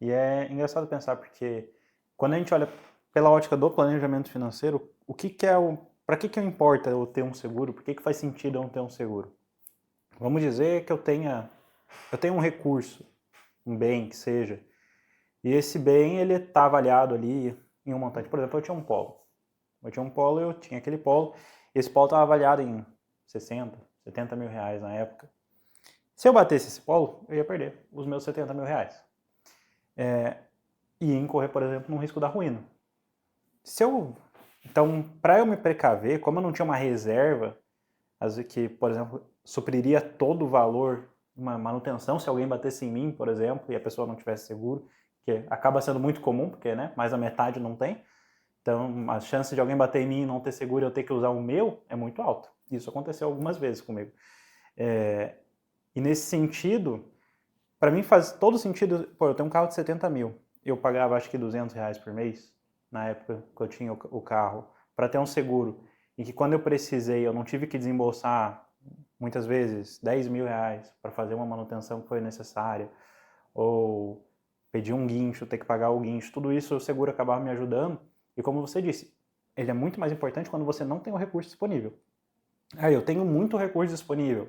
E é engraçado pensar porque quando a gente olha pela ótica do planejamento financeiro, o que que é para que importa eu ter um seguro? Por que faz sentido eu não ter um seguro? Vamos dizer que eu tenho um recurso, um bem que seja, e esse bem ele está avaliado ali em um montante. Por exemplo, eu tinha aquele polo, e esse polo estava avaliado em 60, 70 mil reais na época. Se eu batesse esse polo, eu ia perder os meus 70 mil reais. E ia incorrer, por exemplo, num risco da ruína. Então, para eu me precaver, como eu não tinha uma reserva, que, por exemplo, supriria todo o valor, uma manutenção, se alguém batesse em mim, por exemplo, e a pessoa não tivesse seguro, que acaba sendo muito comum, porque né, mais da metade não tem. Então, a chance de alguém bater em mim e não ter seguro e eu ter que usar o meu é muito alto. Isso aconteceu algumas vezes comigo. E nesse sentido, para mim faz todo sentido. Pô, eu tenho um carro de 70 mil. Eu pagava acho que 200 reais por mês, na época que eu tinha o carro, para ter um seguro. E que quando eu precisei, eu não tive que desembolsar, muitas vezes, 10 mil reais para fazer uma manutenção que foi necessária. Ou pedir um guincho, ter que pagar o guincho. Tudo isso o seguro acabava me ajudando. E como você disse, ele é muito mais importante quando você não tem o recurso disponível. Aí eu tenho muito recurso disponível.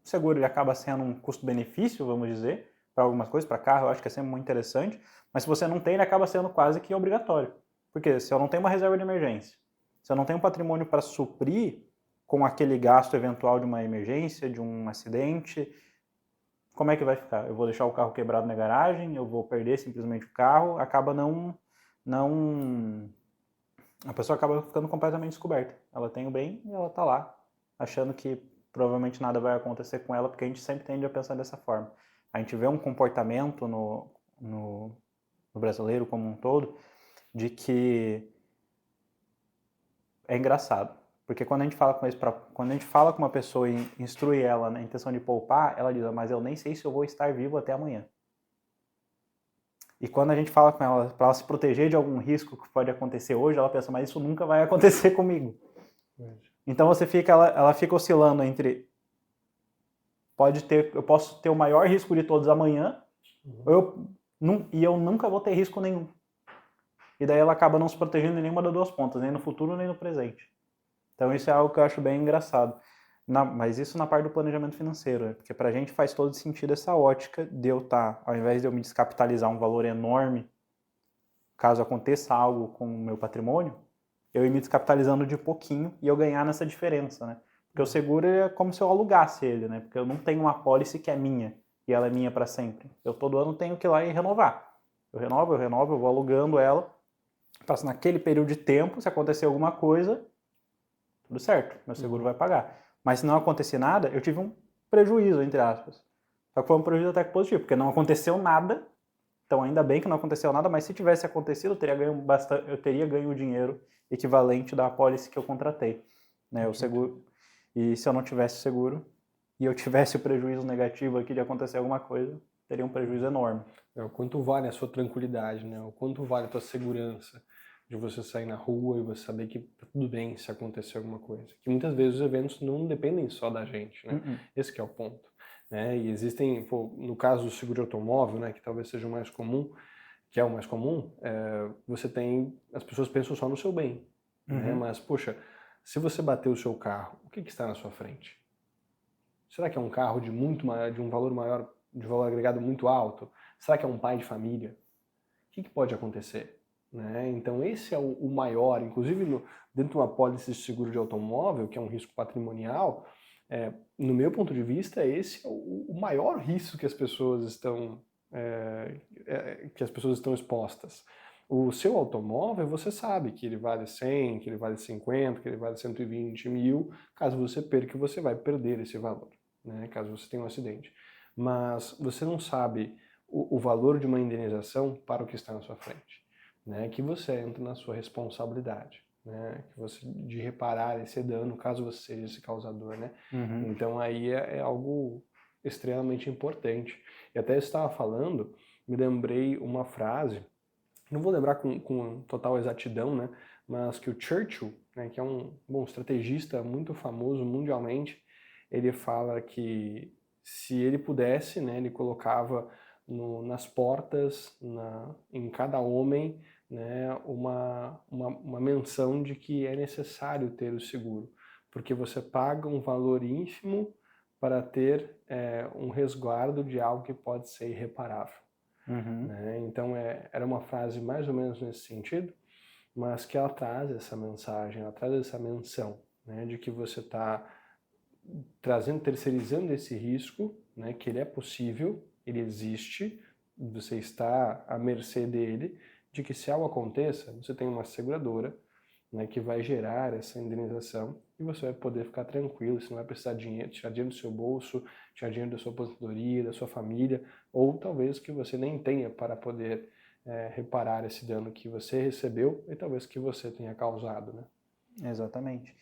O seguro ele acaba sendo um custo-benefício, vamos dizer, para algumas coisas, para carro eu acho que é sempre muito interessante, mas se você não tem, ele acaba sendo quase que obrigatório. Porque se eu não tenho uma reserva de emergência, se eu não tenho um patrimônio para suprir com aquele gasto eventual de uma emergência, de um acidente, como é que vai ficar? Eu vou deixar o carro quebrado na garagem, eu vou perder simplesmente o carro, acaba não a pessoa acaba ficando completamente descoberta. Ela tem o bem e ela tá lá, achando que provavelmente nada vai acontecer com ela, porque a gente sempre tende a pensar dessa forma. A gente vê um comportamento no brasileiro como um todo de que é engraçado. Porque quando a gente fala quando a gente fala com uma pessoa e instrui ela na intenção de poupar, ela diz, mas eu nem sei se eu vou estar vivo até amanhã. E quando a gente fala com ela para ela se proteger de algum risco que pode acontecer hoje, ela pensa, mas isso nunca vai acontecer comigo. Então ela fica oscilando entre eu posso ter o maior risco de todos amanhã, e eu nunca vou ter risco nenhum. E daí ela acaba não se protegendo em nenhuma das duas pontas, nem no futuro nem no presente. Então isso é algo que eu acho bem engraçado. Mas isso na parte do planejamento financeiro, né? Porque pra gente faz todo sentido essa ótica de eu estar, ao invés de eu me descapitalizar um valor enorme, caso aconteça algo com o meu patrimônio, eu ir me descapitalizando de pouquinho e eu ganhar nessa diferença, né? Porque o seguro é como se eu alugasse ele, né? Porque eu não tenho uma pólice que é minha e ela é minha para sempre. Eu todo ano tenho que ir lá e renovar. Eu vou alugando ela. Passo naquele período de tempo, se acontecer alguma coisa, tudo certo, meu seguro vai pagar. Mas se não acontecer nada, eu tive um prejuízo, entre aspas. Só que foi um prejuízo até que positivo, porque não aconteceu nada, então ainda bem que não aconteceu nada, mas se tivesse acontecido, eu teria ganho o dinheiro equivalente da apólice que eu contratei, né, o seguro. E se eu não tivesse seguro e eu tivesse o prejuízo negativo aqui de acontecer alguma coisa, teria um prejuízo enorme. O quanto vale a sua tranquilidade, né? O quanto vale a tua segurança de você sair na rua e você saber que tá tudo bem se acontecer alguma coisa. Que muitas vezes os eventos não dependem só da gente, né? Esse que é o ponto. Né? E existem, no caso do seguro de automóvel, né, que talvez seja o mais comum, que é o mais comum, as pessoas pensam só no seu bem. Né? Mas, poxa, se você bater o seu carro, o que está na sua frente? Será que é um carro de muito maior, de um valor maior, de valor agregado muito alto? Será que é um pai de família? O que pode acontecer? Né? Então esse é o maior, inclusive dentro de uma pólice de seguro de automóvel, que é um risco patrimonial, no meu ponto de vista, esse é o maior risco que as pessoas estão expostas. O seu automóvel, você sabe que ele vale 100, que ele vale 50, que ele vale 120 mil. Caso você perca, você vai perder esse valor, né? Caso você tenha um acidente. Mas você não sabe o valor de uma indenização para o que está na sua frente, né? Que você entra na sua responsabilidade, né? Que você de reparar esse dano caso você seja esse causador, né? Então aí é algo extremamente importante. E até eu estava falando, me lembrei uma frase, não vou lembrar com total exatidão, né? Mas que o Churchill, né, que é um estrategista muito famoso mundialmente, ele fala que se ele pudesse, né, ele colocava nas portas, em cada homem, né, uma menção de que é necessário ter o seguro, porque você paga um valor ínfimo para ter um resguardo de algo que pode ser irreparável. Né? Então era uma frase mais ou menos nesse sentido, mas que ela traz essa mensagem, ela traz essa menção, né, de que você está terceirizando esse risco, né, que ele é possível, ele existe, você está à mercê dele, de que se algo aconteça, você tem uma seguradora, né, que vai gerar essa indenização e você vai poder ficar tranquilo, você não vai precisar tirar dinheiro do seu bolso, tirar dinheiro da sua aposentadoria, da sua família, ou talvez que você nem tenha para poder reparar esse dano que você recebeu e talvez que você tenha causado, né? Exatamente.